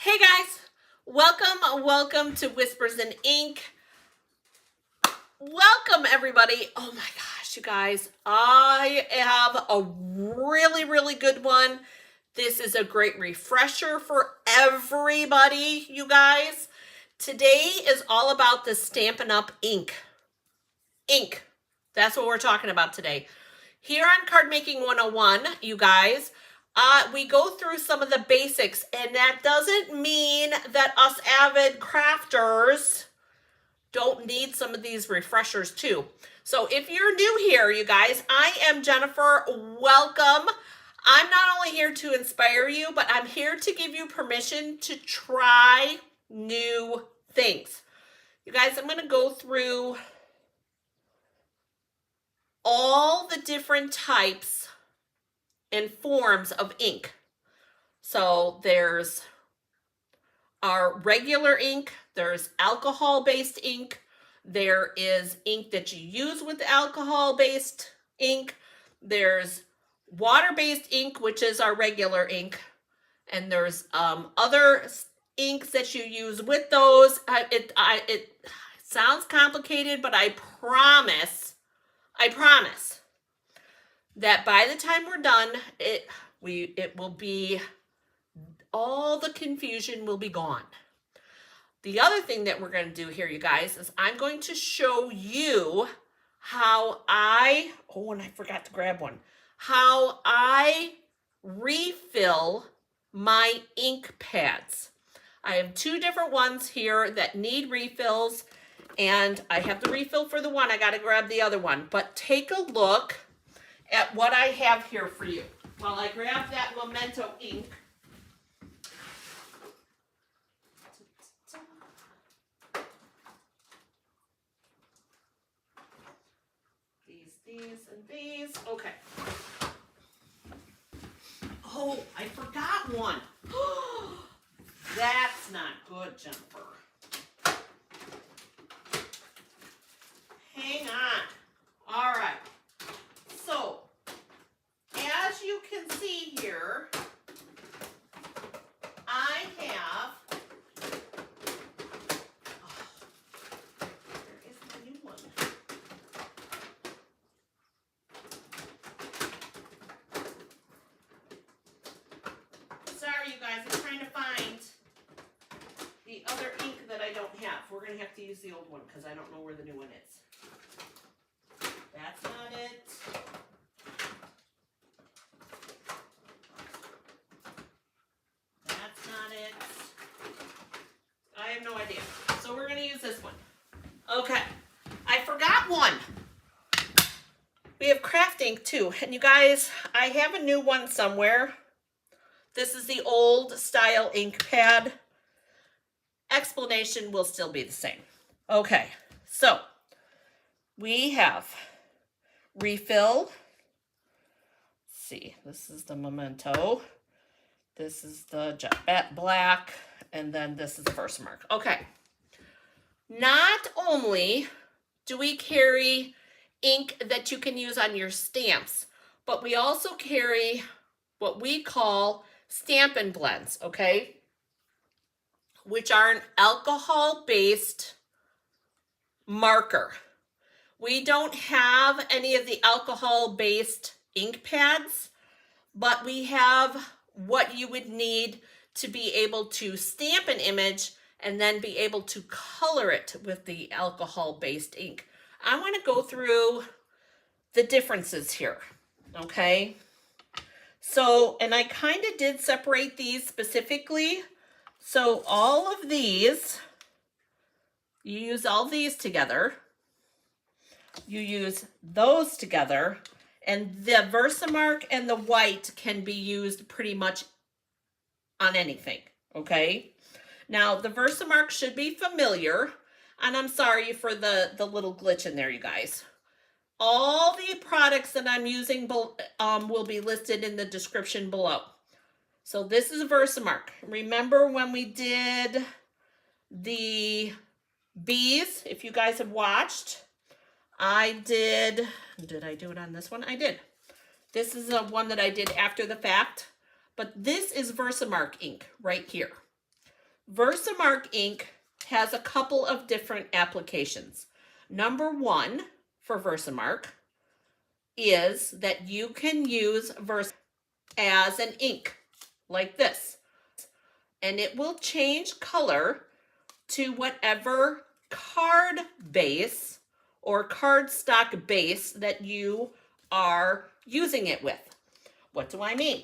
Hey guys, welcome to Whispers in Ink. Welcome everybody. Oh my gosh, you guys, I have a really good one. This is a great refresher for everybody, you guys. Today is all about the Stampin' Up ink. Ink. That's what we're talking about today. Here on Cardmaking 101, you guys, we go through some of the basics, and that doesn't mean that us avid crafters don't need some of these refreshers too. So if you're new here, you guys, I am Jennifer. Welcome. I'm not only here to inspire you, but I'm here to give you permission to try new things. You guys, I'm going to go through all the different types and forms of ink. So there's our regular ink, there's alcohol-based ink, there is ink that you use with alcohol-based ink, there's water-based ink, which is our regular ink, and there's other inks that you use with those. It sounds complicated, but I promise that by the time we're done, it will be, all the confusion will be gone. The other thing that we're going to do here, you guys, is I'm going to show you how and I forgot to grab one, how I refill my ink pads. I have two different ones here that need refills, and I have the refill for the one. I got to grab the other one. But take a look at what I have here for you. While I grab that Memento ink. These, and these. Okay. Oh, I forgot one. That's not good, Jennifer. Hang on. All right. So, as you can see here, I have, there is the new one. Sorry, you guys, I'm trying to find the other ink that I don't have. We're going to have to use the old one because I don't know where the new one is. That's not it. That's not it. I have no idea. So we're going to use this one. Okay. I forgot one. We have Crafty ink too. And you guys, I have a new one somewhere. This is the old style ink pad. Explanation will still be the same. Okay. So we have refill. Let's see, this is the Memento. This is the Jet Black, and then this is the Versamark. Okay. Not only do we carry ink that you can use on your stamps, but we also carry what we call Stampin' Blends, okay? Which are an alcohol-based marker. We don't have any of the alcohol-based ink pads, but we have what you would need to be able to stamp an image and then be able to color it with the alcohol-based ink. I want to go through the differences here, okay? So, and I kind of did separate these specifically. So all of these, you use all these together. You use those together, and the Versamark and the white can be used pretty much on anything, okay? Now, the Versamark should be familiar, and I'm sorry for the little glitch in there, you guys. All the products that I'm using will be listed in the description below. So this is Versamark. Remember when we did the bees, if you guys have watched, did I do it on this one? I did. This is the one that I did after the fact, but this is Versamark ink right here. Versamark ink has a couple of different applications. Number one for Versamark is that you can use Versamark as an ink like this, and it will change color to whatever card base or cardstock base that you are using it with. What do I mean?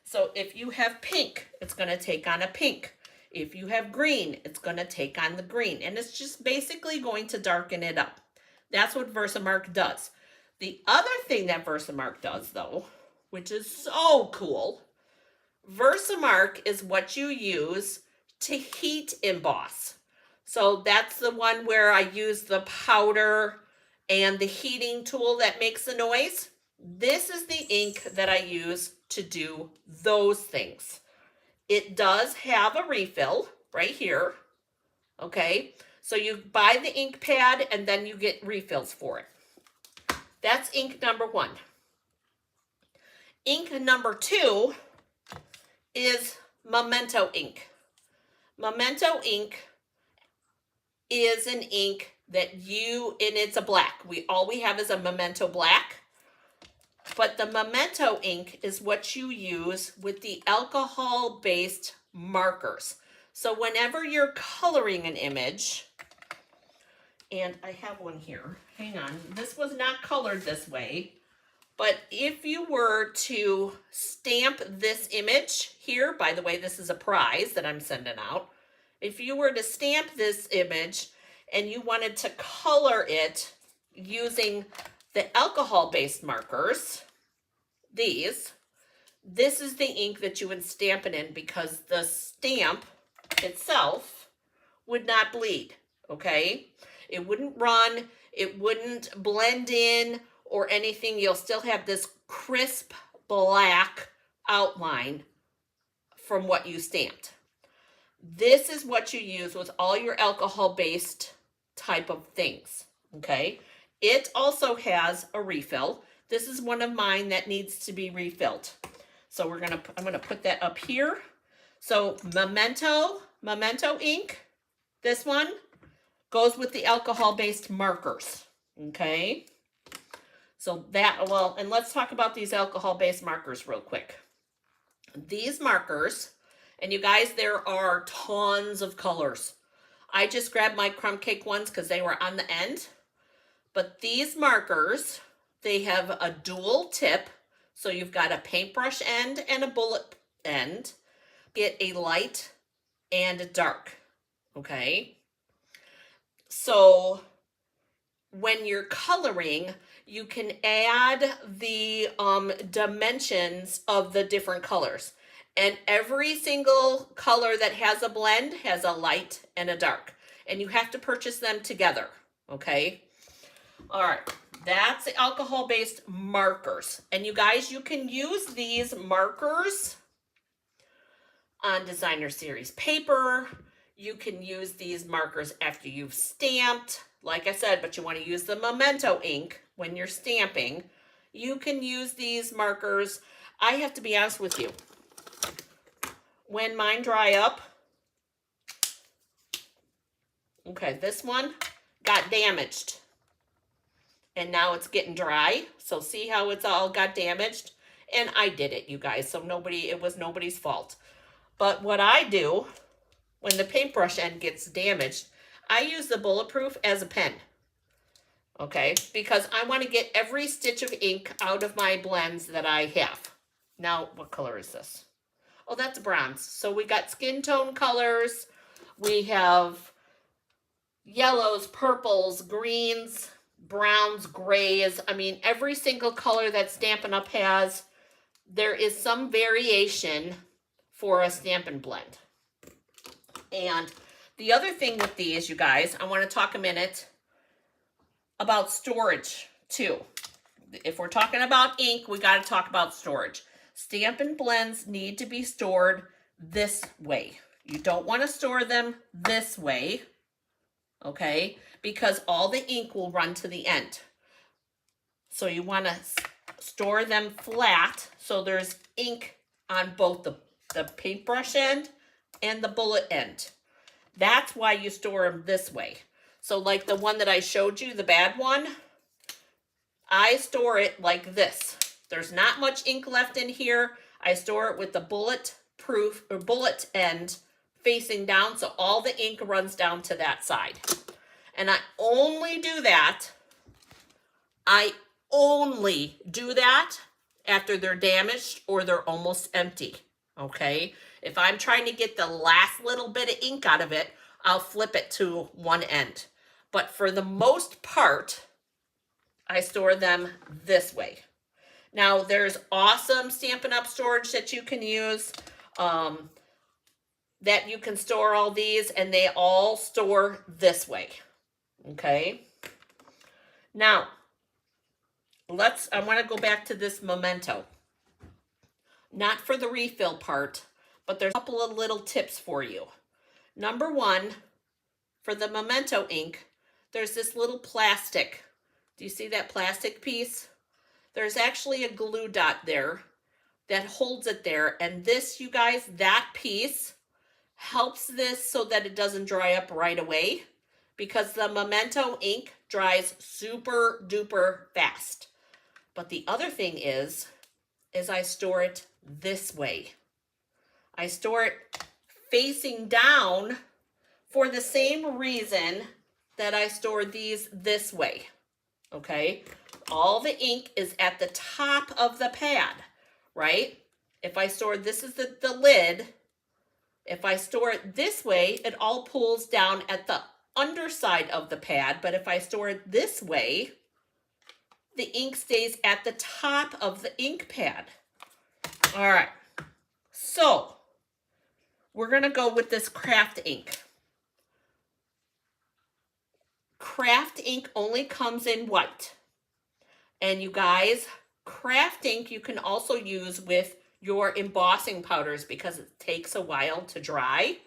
So if you have pink, it's going to take on a pink. If you have green, it's going to take on the green. And it's just basically going to darken it up. That's what Versamark does. The other thing that Versamark does, though, which is so cool, Versamark is what you use to heat emboss. So that's the one where I use the powder and the heating tool that makes the noise. This is the ink that I use to do those things. It does have a refill right here, okay? So you buy the ink pad and then you get refills for it. That's ink number one. Ink number two is Memento ink. Memento ink is an ink that and it's a black. All we have is a Memento black. But the Memento ink is what you use with the alcohol-based markers. So whenever you're coloring an image, and I have one here, hang on, this was not colored this way, but if you were to stamp this image here, by the way, this is a prize that I'm sending out. If you were to stamp this image and you wanted to color it using the alcohol-based markers, this is the ink that you would stamp it in, because the stamp itself would not bleed, okay? It wouldn't run, it wouldn't blend in or anything. You'll still have this crisp black outline from what you stamped. This is what you use with all your alcohol-based type of things, okay? It also has a refill. This is one of mine that needs to be refilled. So I'm gonna put that up here. So Memento ink, this one goes with the alcohol-based markers, okay? So and let's talk about these alcohol-based markers real quick. These markers, and you guys, there are tons of colors. I just grabbed my crumb cake ones because they were on the end. But these markers, they have a dual tip. So you've got a paintbrush end and a bullet end. Get a light and a dark, okay? So when you're coloring, you can add the dimensions of the different colors. And every single color that has a blend has a light and a dark. And you have to purchase them together, okay? All right, that's the alcohol-based markers. And you guys, you can use these markers on designer series paper. You can use these markers after you've stamped, like I said, but you want to use the Memento ink when you're stamping. You can use these markers. I have to be honest with you. When mine dry up, okay, this one got damaged. And now it's getting dry. So see how it's all got damaged? And I did it, you guys. So it was nobody's fault. But what I do when the paintbrush end gets damaged, I use the Bulletproof as a pen. Okay, because I want to get every stitch of ink out of my blends that I have. Now, what color is this? Oh, that's bronze. So we got skin tone colors. We have yellows, purples, greens, browns, grays. I mean, every single color that Stampin' Up has, there is some variation for a Stampin' blend. And the other thing with these, you guys, I want to talk a minute about storage too. If we're talking about ink, we got to talk about storage. Stampin' blends need to be stored this way. You don't want to store them this way, okay? Because all the ink will run to the end. So you want to store them flat so there's ink on both the paintbrush end and the bullet end. That's why you store them this way. So like the one that I showed you, the bad one, I store it like this. There's not much ink left in here. I store it with the bulletproof or bullet end facing down, so all the ink runs down to that side. And I only do that after they're damaged or they're almost empty, okay? If I'm trying to get the last little bit of ink out of it, I'll flip it to one end. But for the most part, I store them this way. Now, there's awesome Stampin' Up! Storage that you can use, that you can store all these, and they all store this way, okay? Now, I want to go back to this memento. Not for the refill part, but there's a couple of little tips for you. Number one, for the memento ink, there's this little plastic. Do you see that plastic piece? There's actually a glue dot there that holds it there. And this, you guys, that piece helps this so that it doesn't dry up right away, because the memento ink dries super duper fast. But the other thing is I store it this way. I store it facing down for the same reason that I store these this way, okay? All the ink is at the top of the pad, right? If I store, this is the lid. If I store it this way, it all pulls down at the underside of the pad. But if I store it this way, the ink stays at the top of the ink pad. All right, so we're gonna go with this craft ink. Craft ink only comes in white. And you guys, craft ink you can also use with your embossing powders because it takes a while to dry.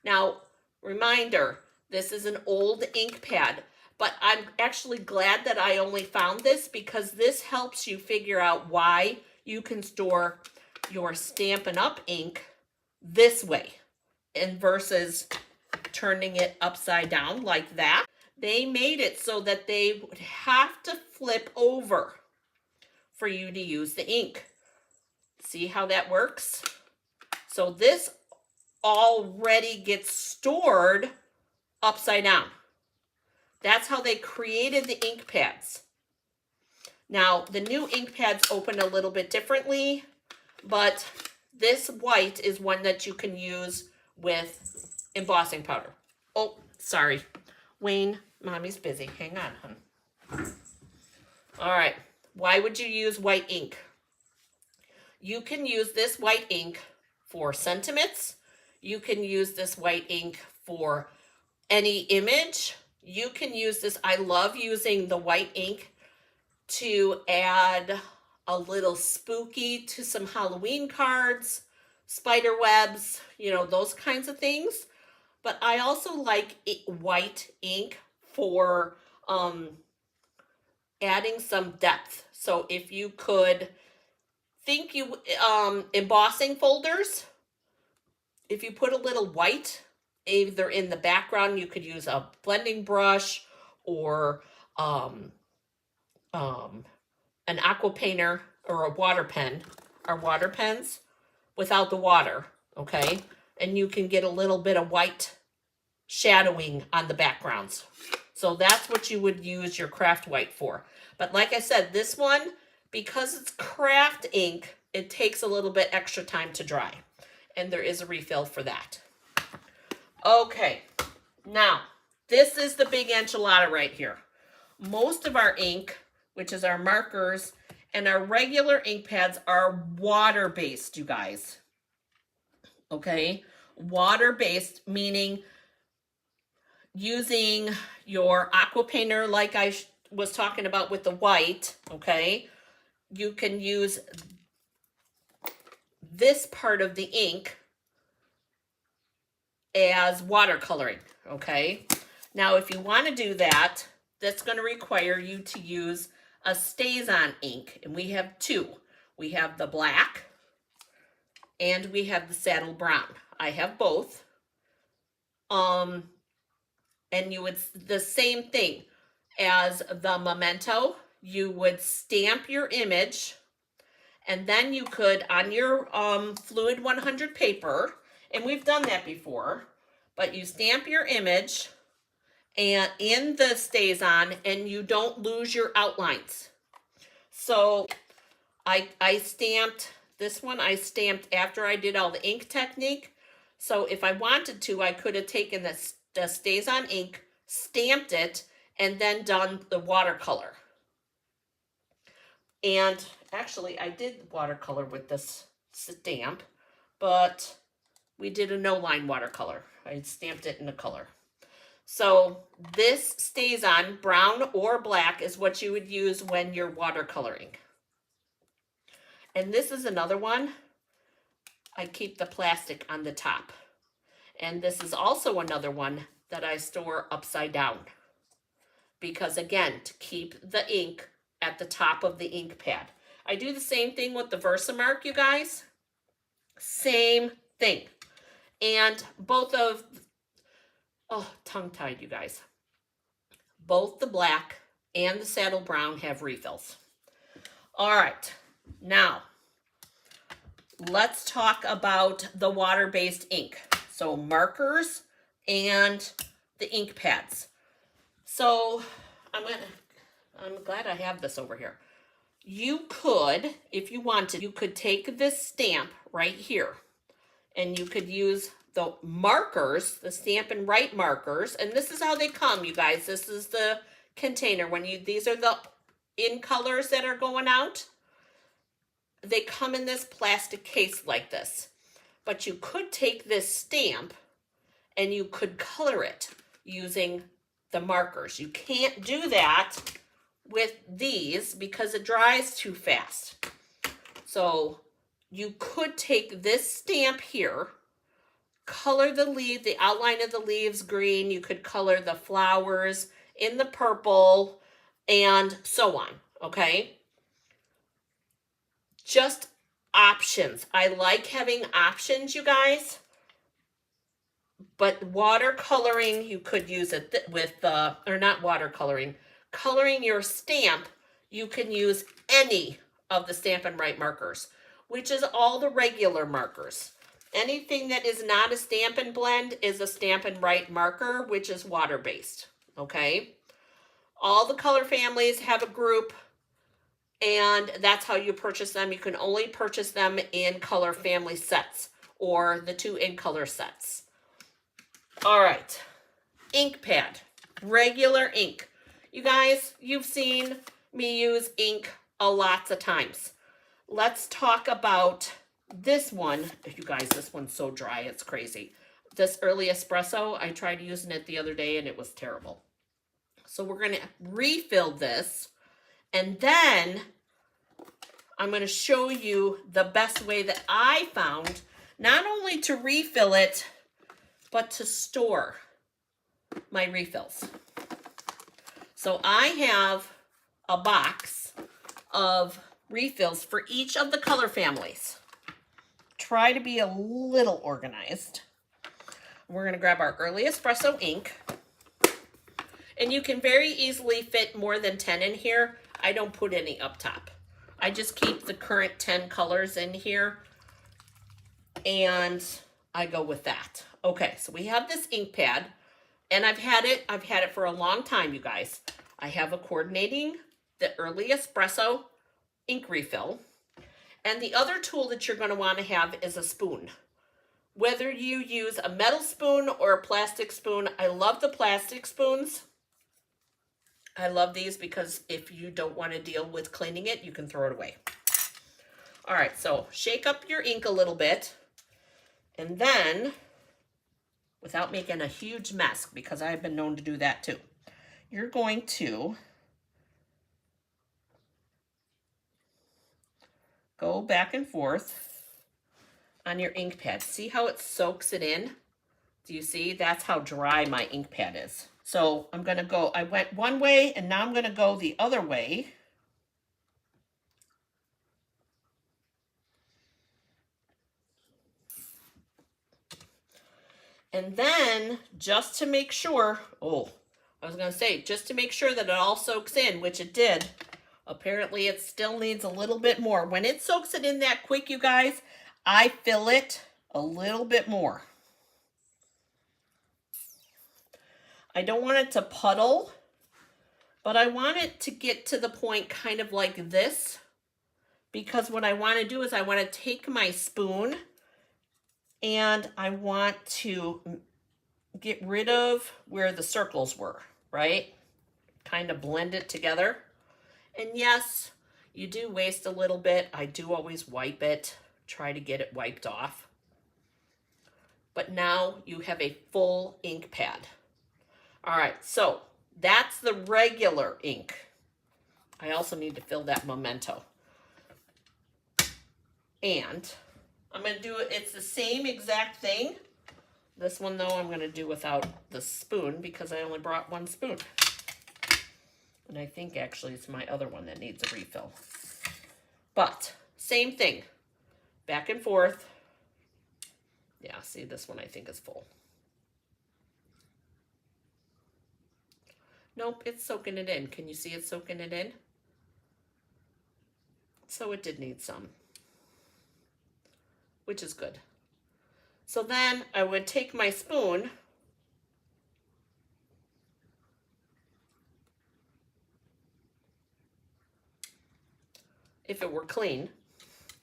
Now, reminder, this is an old ink pad, but I'm actually glad that I only found this because this helps you figure out why you can store your Stampin' Up! Ink this way and versus turning it upside down like that. They made it so that they would have to flip over for you to use the ink. See how that works? So this already gets stored upside down. That's how they created the ink pads. Now, the new ink pads open a little bit differently, but this white is one that you can use with embossing powder. Oh, sorry. Wayne, Mommy's busy. Hang on, hon. All right. Why would you use white ink? You can use this white ink for sentiments. You can use this white ink for any image. You can use this. I love using the white ink to add a little spooky to some Halloween cards, spider webs, you know, those kinds of things. But I also like white ink for adding some depth. So if you could think embossing folders, if you put a little white, either in the background, you could use a blending brush or an aqua painter or a water pen, or water pens without the water, okay? And you can get a little bit of white shadowing on the backgrounds. So that's what you would use your craft white for. But like I said, this one, because it's craft ink, it takes a little bit extra time to dry. And there is a refill for that. Okay, now this is the big enchilada right here. Most of our ink, which is our markers, and our regular ink pads are water-based, you guys. Okay, water-based, meaning using your aqua painter like I was talking about with the white, okay? You can use this part of the ink as watercoloring, okay? Now, if you want to do that, that's going to require you to use a StazOn ink, and we have two. We have the black and we have the saddle brown. I have both. And you would, the same thing as the memento, you would stamp your image, and then you could, on your Fluid 100 paper, and we've done that before, but you stamp your image and in the stays on, and you don't lose your outlines. So I stamped this one, I stamped after I did all the ink technique. So if I wanted to, I could have taken the stays on ink, stamped it, and then done the watercolor. And actually I did watercolor with this stamp, but we did a no line watercolor. I stamped it in a color. So this stays on, brown or black is what you would use when you're watercoloring. And this is another one. I keep the plastic on the top. And this is also another one that I store upside down. Because again, to keep the ink at the top of the ink pad. I do the same thing with the Versamark, you guys. Same thing. And both of, oh, tongue-tied, you guys. Both the black and the saddle brown have refills. All right, now let's talk about the water-based ink. So markers and the ink pads. So I'm glad I have this over here. You could, if you wanted, you could take this stamp right here and you could use the markers, the Stampin' Write markers, and this is how they come, you guys. This is the container. These are the in colors that are going out. They come in this plastic case like this. But you could take this stamp and you could color it using the markers. You can't do that with these because it dries too fast. So you could take this stamp here, color the leaf, the outline of the leaves green. You could color the flowers in the purple and so on, okay? Just options. I like having options, you guys. But watercoloring, you could use it with, or not watercoloring, coloring your stamp, you can use any of the Stampin' Write markers, which is all the regular markers. Anything that is not a Stampin' Blend is a Stampin' Write marker, which is water-based, okay? All the color families have a group, and that's how you purchase them. You can only purchase them in color family sets or the 2 in color sets. All right, ink pad, regular ink. You guys, you've seen me use ink a lots of times. Let's talk about this one. You guys, this one's so dry, it's crazy. This early espresso, I tried using it the other day and it was terrible. So we're gonna refill this, and then I'm gonna show you the best way that I found, not only to refill it, but to store my refills. So I have a box of refills for each of the color families. Try to be a little organized. We're going to grab our early espresso ink. And you can very easily fit more than 10 in here. I don't put any up top. I just keep the current 10 colors in here. And I go with that. Okay, so we have this ink pad, and I've had it for a long time, you guys. I have a coordinating, the early espresso ink refill, and the other tool that you're going to want to have is a spoon. Whether you use a metal spoon or a plastic spoon, I love the plastic spoons. I love these because if you don't want to deal with cleaning it, you can throw it away. All right, so shake up your ink a little bit. And then, without making a huge mess, because I've been known to do that too, you're going to go back and forth on your ink pad. See how it soaks it in? Do you see? That's how dry my ink pad is. So I'm going to go, I went one way, and now I'm going to go the other way. And then just to make sure, just to make sure that it all soaks in, which it did. Apparently it still needs a little bit more. When it soaks it in that quick, you guys, I fill it a little bit more. I don't want it to puddle, but I want it to get to the point kind of like this, because what I want to do is I want to take my spoon and I want to get rid of where the circles were, right? Kind of blend it together. And yes, you do waste a little bit. I do always wipe it, try to get it wiped off. But now you have a full ink pad. All right, so that's the regular ink. I also need to fill that memento. And I'm going to do it, it's the same exact thing. This one, though, I'm going to do without the spoon because I only brought one spoon. And I think actually it's my other one that needs a refill. But same thing, back and forth. Yeah, see, this one I think is full. Nope, it's soaking it in. Can you see it soaking it in? So it did need some, which is good. So then I would take my spoon if it were clean,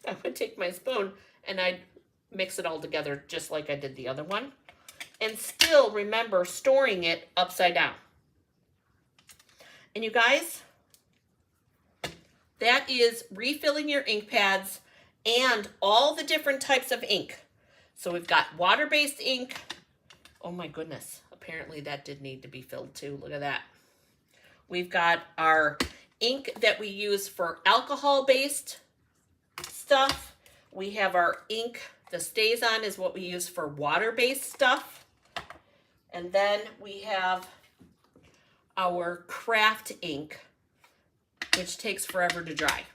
I would take my spoon and I'd mix it all together just like I did the other one. And still remember storing it upside down. And you guys, that is refilling your ink pads and all the different types of ink. So we've got water-based ink. Oh my goodness, apparently that did need to be filled too. Look at that. We've got our ink that we use for alcohol-based stuff. We have our ink, the stays on is what we use for water-based stuff. And then we have our craft ink, which takes forever to dry,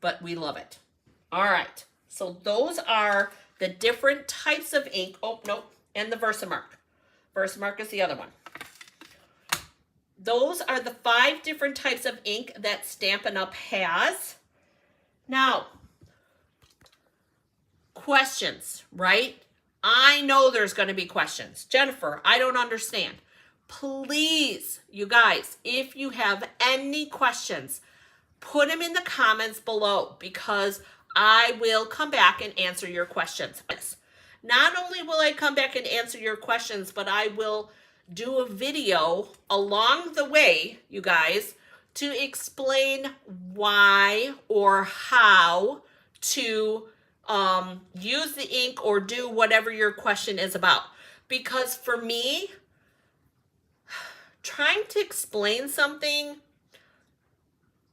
but we love it. All right, so those are the different types of ink. Oh, nope, and the Versamark. Versamark is the other one. Those are the 5 different types of ink that Stampin' Up! Has. Now, questions, right? I know there's going to be questions. Jennifer, I don't understand. Please, you guys, if you have any questions, put them in the comments below because I will come back and answer your questions. Not only will I come back and answer your questions, but I will do a video along the way, you guys, to explain why or how to use the ink or do whatever your question is about. Because for me, trying to explain something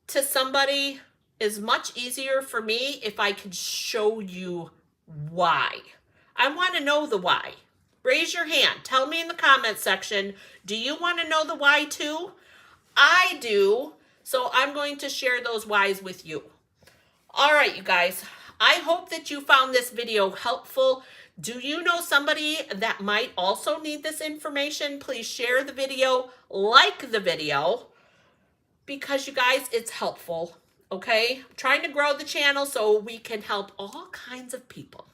to somebody is much easier for me if I can show you why. I want to know the why. Raise your hand. Tell me in the comment section, do you want to know the why too? I do, so I'm going to share those whys with you. All right, you guys, I hope that you found this video helpful. Do you know somebody that might also need this information? Please share the video, like the video, because you guys, it's helpful, okay? I'm trying to grow the channel so we can help all kinds of people.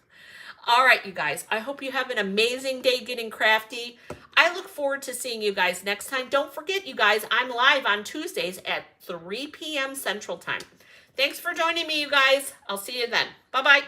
All right, you guys, I hope you have an amazing day getting crafty. I look forward to seeing you guys next time. Don't forget, you guys, I'm live on Tuesdays at 3 p.m. Central Time. Thanks for joining me, you guys. I'll see you then. Bye-bye.